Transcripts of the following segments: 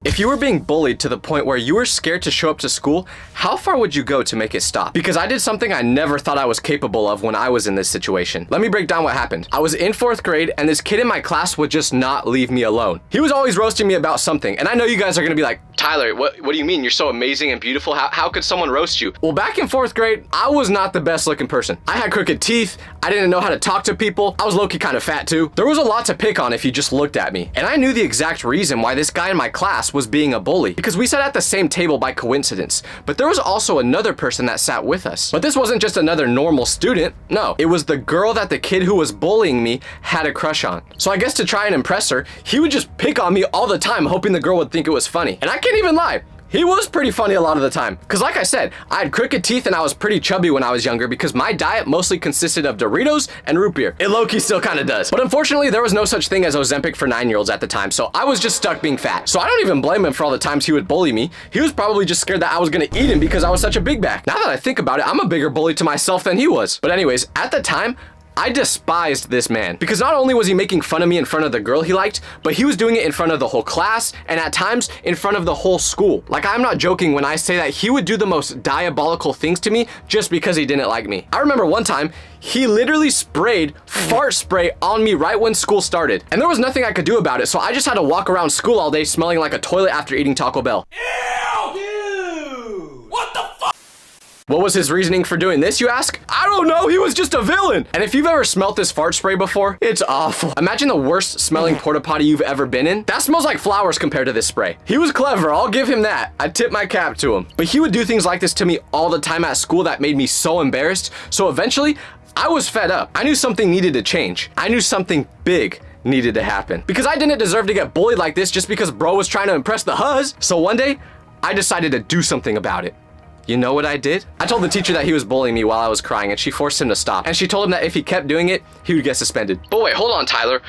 If you were being bullied to the point where you were scared to show up to school, how far would you go to make it stop? Because I did something I never thought I was capable of when I was in this situation. Let me break down what happened. I was in 4th grade and this kid in my class would just not leave me alone. He was always roasting me about something. And I know you guys are gonna be like, Tyler, what do you mean? You're so amazing and beautiful. How could someone roast you? Well, back in 4th grade, I was not the best looking person. I had crooked teeth. I didn't know how to talk to people. I was low-key kind of fat too. There was a lot to pick on if you just looked at me. And I knew the exact reason why this guy in my class was being a bully, because we sat at the same table by coincidence. But there was also another person that sat with us. But this wasn't just another normal student. No, it was the girl that the kid who was bullying me had a crush on. So I guess to try and impress her, he would just pick on me all the time, hoping the girl would think it was funny. And I can't even lie. He was pretty funny a lot of the time. Cause like I said, I had crooked teeth and I was pretty chubby when I was younger because my diet mostly consisted of Doritos and root beer. It low-key still kind of does. But unfortunately, there was no such thing as Ozempic for 9-year-olds at the time, so I was just stuck being fat. So I don't even blame him for all the times he would bully me. He was probably just scared that I was gonna eat him because I was such a big back. Now that I think about it, I'm a bigger bully to myself than he was. But anyways, at the time, I despised this man because not only was he making fun of me in front of the girl he liked, but he was doing it in front of the whole class and at times in front of the whole school. Like, I'm not joking when I say that he would do the most diabolical things to me just because he didn't like me. I remember one time, he literally sprayed fart spray on me right when school started. And there was nothing I could do about it, so I just had to walk around school all day smelling like a toilet after eating Taco Bell. Ew, dude! What the fuck? What was his reasoning for doing this, you ask? I don't know, he was just a villain. And if you've ever smelt this fart spray before, it's awful. Imagine the worst smelling porta potty you've ever been in. That smells like flowers compared to this spray. He was clever, I'll give him that. I tip my cap to him. But he would do things like this to me all the time at school that made me so embarrassed. So eventually, I was fed up. I knew something needed to change. I knew something big needed to happen. Because I didn't deserve to get bullied like this just because bro was trying to impress the huzz. So one day, I decided to do something about it. You know what I did? I told the teacher that he was bullying me while I was crying and she forced him to stop. And she told him that if he kept doing it, he would get suspended. But wait, hold on, Tyler.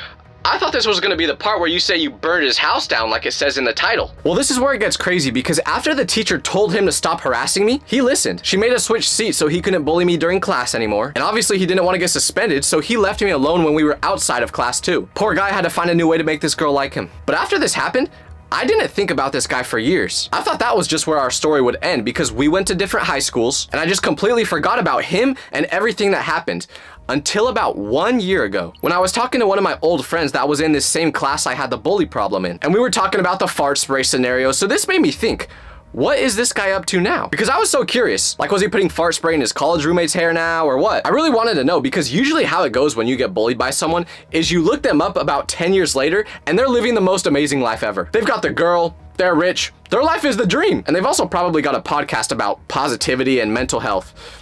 I thought this was gonna be the part where you say you burned his house down like it says in the title. Well, this is where it gets crazy because after the teacher told him to stop harassing me, he listened. She made us switch seats so he couldn't bully me during class anymore. And obviously he didn't want to get suspended, so he left me alone when we were outside of class too. Poor guy had to find a new way to make this girl like him. But after this happened, I didn't think about this guy for years. I thought that was just where our story would end because we went to different high schools and I just completely forgot about him and everything that happened until about 1 year ago when I was talking to one of my old friends that was in this same class I had the bully problem in. And we were talking about the fart spray scenario. So this made me think, what is this guy up to now? Because I was so curious. Like, was he putting fart spray in his college roommate's hair now or what? I really wanted to know because usually how it goes when you get bullied by someone is you look them up about 10 years later and they're living the most amazing life ever. They've got the girl, they're rich, their life is the dream. And they've also probably got a podcast about positivity and mental health.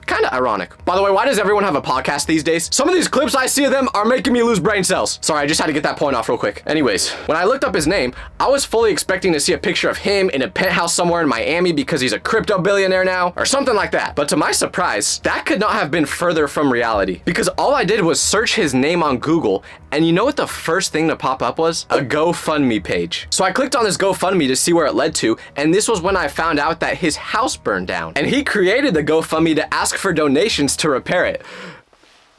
Kind of ironic. By the way, why does everyone have a podcast these days? Some of these clips I see of them are making me lose brain cells. Sorry, I just had to get that point off real quick. Anyways, when I looked up his name, I was fully expecting to see a picture of him in a penthouse somewhere in Miami because he's a crypto billionaire now, or something like that. But to my surprise, that could not have been further from reality because all I did was search his name on Google, and you know what the first thing to pop up was? A GoFundMe page. So I clicked on this GoFundMe to see where it led to, and this was when I found out that his house burned down. And he created the GoFundMe to ask for donations to repair it.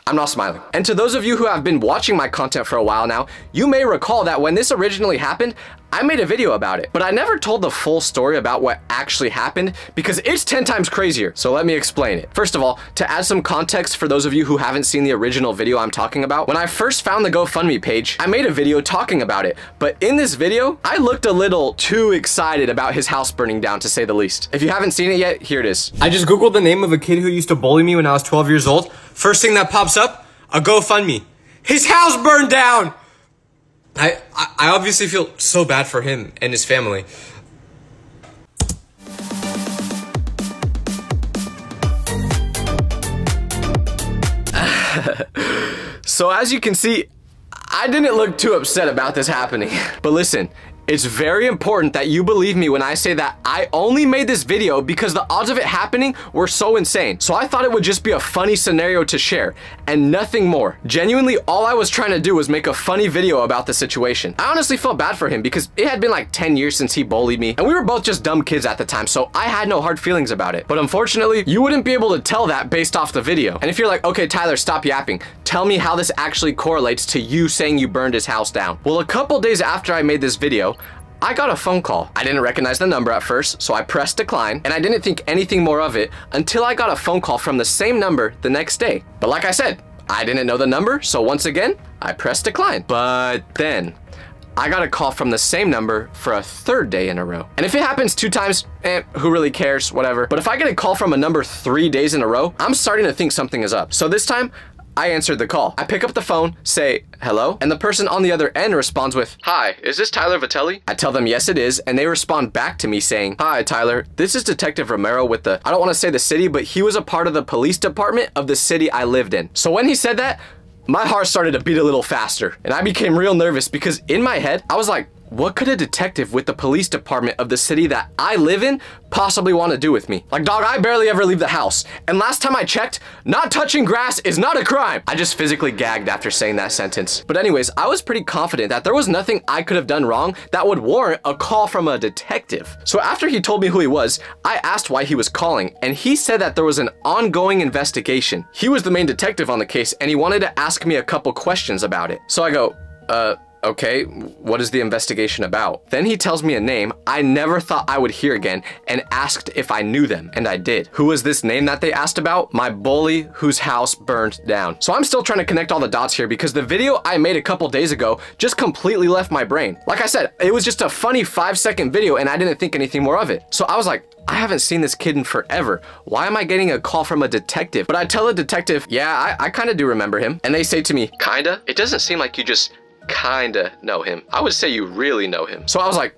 I'm not smiling. And to those of you who have been watching my content for a while now, you may recall that when this originally happened, I made a video about it, but I never told the full story about what actually happened because it's 10 times crazier. So let me explain it. First of all, to add some context for those of you who haven't seen the original video I'm talking about, when I first found the GoFundMe page, I made a video talking about it. But in this video, I looked a little too excited about his house burning down, to say the least. If you haven't seen it yet, here it is. I just Googled the name of a kid who used to bully me when I was 12 years old. First thing that pops up, a GoFundMe. His house burned down! I obviously feel so bad for him and his family. So as you can see, I didn't look too upset about this happening. But listen, it's very important that you believe me when I say that I only made this video because the odds of it happening were so insane. So I thought it would just be a funny scenario to share and nothing more. Genuinely, all I was trying to do was make a funny video about the situation. I honestly felt bad for him because it had been like 10 years since he bullied me and we were both just dumb kids at the time, so I had no hard feelings about it. But unfortunately, you wouldn't be able to tell that based off the video. And if you're like, okay, Tyler, stop yapping. Tell me how this actually correlates to you saying you burned his house down. Well, a couple days after I made this video, I got a phone call. I didn't recognize the number at first, so I pressed decline, and I didn't think anything more of it until I got a phone call from the same number the next day. But like I said, I didn't know the number, so once again, I pressed decline. But then I got a call from the same number for a third day in a row. And if it happens 2 times, who really cares, whatever. But if I get a call from a number 3 days in a row, I'm starting to think something is up. So this time, I answered the call. I pick up the phone, say, hello, and the person on the other end responds with, hi, is this Tyler Vitelli? I tell them yes it is, and they respond back to me saying, hi Tyler, this is Detective Romero with the, I don't want to say the city, but he was a part of the police department of the city I lived in. So when he said that, my heart started to beat a little faster, and I became real nervous because in my head, I was like, what could a detective with the police department of the city that I live in possibly want to do with me? Like, dog, I barely ever leave the house. And last time I checked, not touching grass is not a crime. I just physically gagged after saying that sentence. But anyways, I was pretty confident that there was nothing I could have done wrong that would warrant a call from a detective. So after he told me who he was, I asked why he was calling, and he said that there was an ongoing investigation. He was the main detective on the case, and he wanted to ask me a couple questions about it. So I go, okay, what is the investigation about? Then he tells me a name I never thought I would hear again and asked if I knew them, and I did. Who was this name that they asked about? My bully whose house burned down. So I'm still trying to connect all the dots here because the video I made a couple days ago just completely left my brain. Like I said, it was just a funny 5-second video and I didn't think anything more of it. So I was like, I haven't seen this kid in forever. Why am I getting a call from a detective? But I tell the detective, yeah, I kind of do remember him. And they say to me, kinda? It doesn't seem like you just kinda know him. I would say you really know him. So I was like,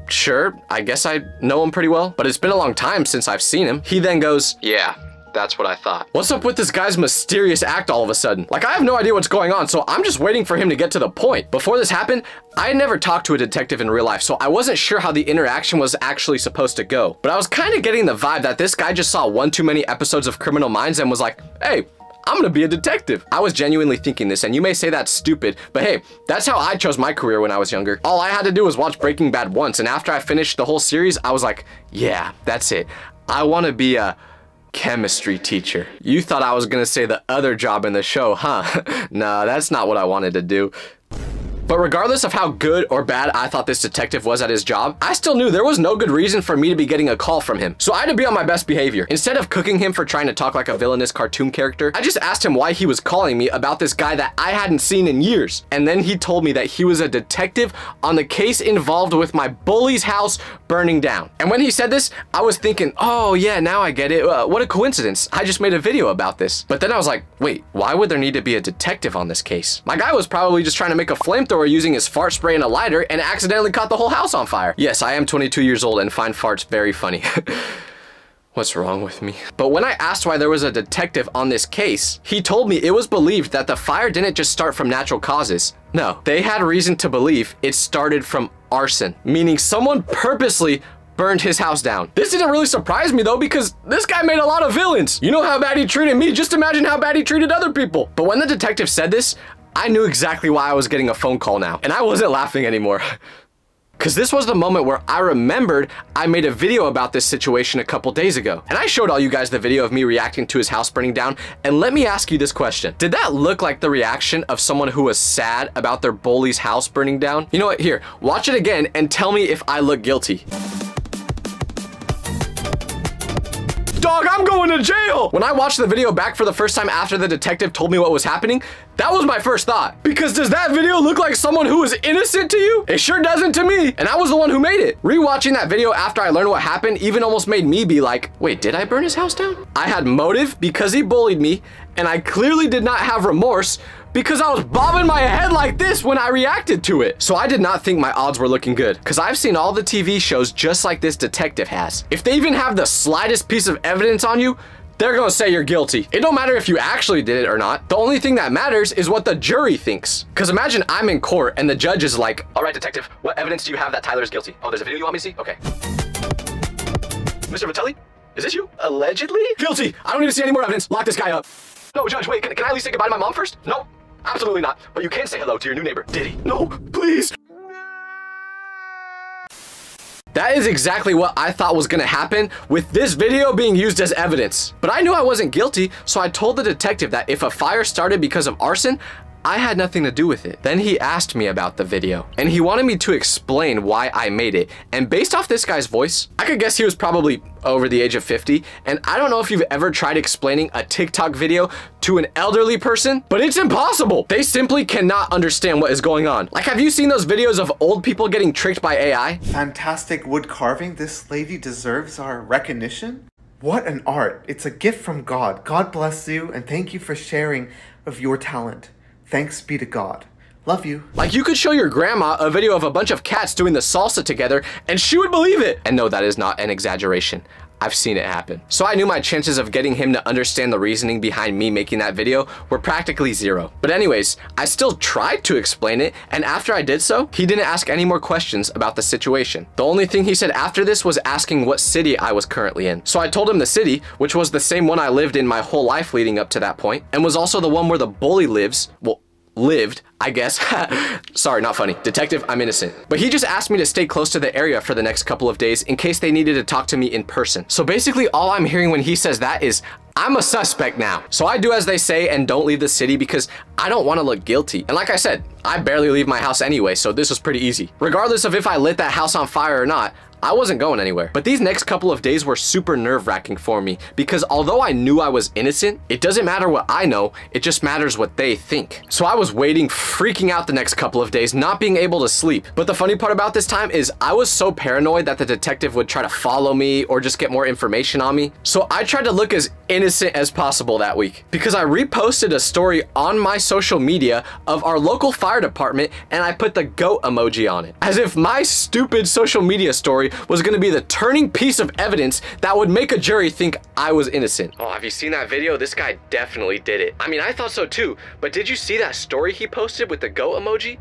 sure, I guess I know him pretty well, but it's been a long time since I've seen him. He then goes, yeah, that's what I thought. What's up with this guy's mysterious act all of a sudden? Like, I have no idea what's going on, so I'm just waiting for him to get to the point. Before this happened, I had never talked to a detective in real life, so I wasn't sure how the interaction was actually supposed to go. But I was kind of getting the vibe that this guy just saw one too many episodes of Criminal Minds and was like, hey, I'm gonna be a detective. I was genuinely thinking this, and you may say that's stupid, but hey, that's how I chose my career when I was younger. All I had to do was watch Breaking Bad once, and after I finished the whole series, I was like, yeah, that's it. I wanna be a chemistry teacher. You thought I was gonna say the other job in the show, huh? Nah, that's not what I wanted to do. But regardless of how good or bad I thought this detective was at his job, I still knew there was no good reason for me to be getting a call from him. So I had to be on my best behavior. Instead of cooking him for trying to talk like a villainous cartoon character, I just asked him why he was calling me about this guy that I hadn't seen in years. And then he told me that he was a detective on the case involved with my bully's house burning down. And when he said this, I was thinking, oh yeah, now I get it. What a coincidence. I just made a video about this. But then I was like, wait, why would there need to be a detective on this case? My guy was probably just trying to make a flamethrower using his fart spray and a lighter and accidentally caught the whole house on fire. Yes, I am 22 years old and find farts very funny. What's wrong with me? But when I asked why there was a detective on this case, he told me it was believed that the fire didn't just start from natural causes. No, they had reason to believe it started from arson, meaning someone purposely burned his house down. This didn't really surprise me though, because this guy made a lot of villains. You know how bad he treated me, just imagine how bad he treated other people. But when the detective said this, I knew exactly why I was getting a phone call now, and I wasn't laughing anymore. Because this was the moment where I remembered I made a video about this situation a couple days ago. And I showed all you guys the video of me reacting to his house burning down. And let me ask you this question. Did that look like the reaction of someone who was sad about their bully's house burning down? You know what? Here, watch it again and tell me if I look guilty. Dog, I'm going to jail! When I watched the video back for the first time after the detective told me what was happening, that was my first thought. Because does that video look like someone who is innocent to you? It sure doesn't to me, and I was the one who made it. Rewatching that video after I learned what happened even almost made me be like, wait, did I burn his house down? I had motive because he bullied me, and I clearly did not have remorse because I was bobbing my head like this when I reacted to it. So I did not think my odds were looking good, because I've seen all the TV shows just like this detective has. If they even have the slightest piece of evidence on you, they're gonna say you're guilty. It don't matter if you actually did it or not. The only thing that matters is what the jury thinks. Because imagine I'm in court and the judge is like, all right, detective, what evidence do you have that Tyler is guilty? Oh, there's a video you want me to see? Okay. Mr. Vitelli, is this you? Allegedly? Guilty. I don't need to see any more evidence. Lock this guy up. No, judge, wait, can I at least say goodbye to my mom first? No, absolutely not. But you can say hello to your new neighbor, Diddy. No, please. That is exactly what I thought was gonna happen with this video being used as evidence. But I knew I wasn't guilty, so I told the detective that if a fire started because of arson, I had nothing to do with it. Then he asked me about the video, and he wanted me to explain why I made it. And based off this guy's voice, I could guess he was probably over the age of 50. And I don't know if you've ever tried explaining a TikTok video to an elderly person, but it's impossible. They simply cannot understand what is going on. Like, have you seen those videos of old people getting tricked by AI? Fantastic wood carving. This lady deserves our recognition. What an art. It's a gift from God. God bless you, and thank you for sharing of your talent. Thanks be to God. Love you. Like, you could show your grandma a video of a bunch of cats doing the salsa together and she would believe it. And no, that is not an exaggeration. I've seen it happen. So I knew my chances of getting him to understand the reasoning behind me making that video were practically zero. But anyways, I still tried to explain it, and after I did so, he didn't ask any more questions about the situation. The only thing he said after this was asking what city I was currently in. So I told him the city, which was the same one I lived in my whole life leading up to that point, and was also the one where the bully lives. Well, lived, I guess. Sorry, not funny. Detective, I'm innocent. But he just asked me to stay close to the area for the next couple of days in case they needed to talk to me in person. So basically all I'm hearing when he says that is, I'm a suspect now. So I do as they say and don't leave the city because I don't want to look guilty. And like I said, I barely leave my house anyway, so this was pretty easy. Regardless of if I lit that house on fire or not, I wasn't going anywhere. But these next couple of days were super nerve-wracking for me because although I knew I was innocent, it doesn't matter what I know, it just matters what they think. So I was waiting, freaking out the next couple of days, not being able to sleep. But the funny part about this time is I was so paranoid that the detective would try to follow me or just get more information on me. So I tried to look as innocent as possible that week because I reposted a story on my social media of our local fire department and I put the goat emoji on it. As if my stupid social media story was going to be the turning piece of evidence that would make a jury think I was innocent. Oh, have you seen that video? This guy definitely did it. I mean, I thought so too, but did you see that story he posted with the goat emoji?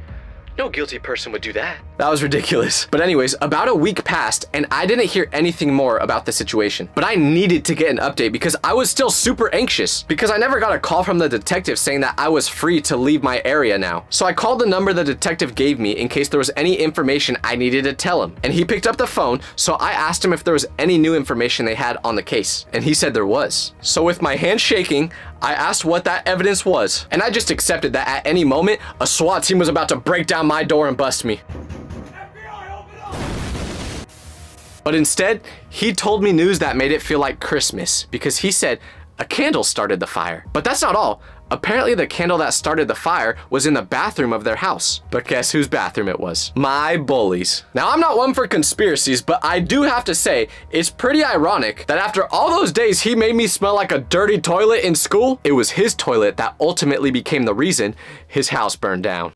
No guilty person would do that. That was ridiculous. But anyways, about a week passed and I didn't hear anything more about the situation. But I needed to get an update because I was still super anxious because I never got a call from the detective saying that I was free to leave my area now. So I called the number the detective gave me in case there was any information I needed to tell him. And he picked up the phone, so I asked him if there was any new information they had on the case. And he said there was. So with my hand shaking, I asked what that evidence was. And I just accepted that at any moment, a SWAT team was about to break down my door and bust me. FBI, open up! But instead, he told me news that made it feel like Christmas because he said a candle started the fire. But that's not all. Apparently the candle that started the fire was in the bathroom of their house. But guess whose bathroom it was? My bullies. Now, I'm not one for conspiracies, but I do have to say, it's pretty ironic that after all those days he made me smell like a dirty toilet in school, it was his toilet that ultimately became the reason his house burned down.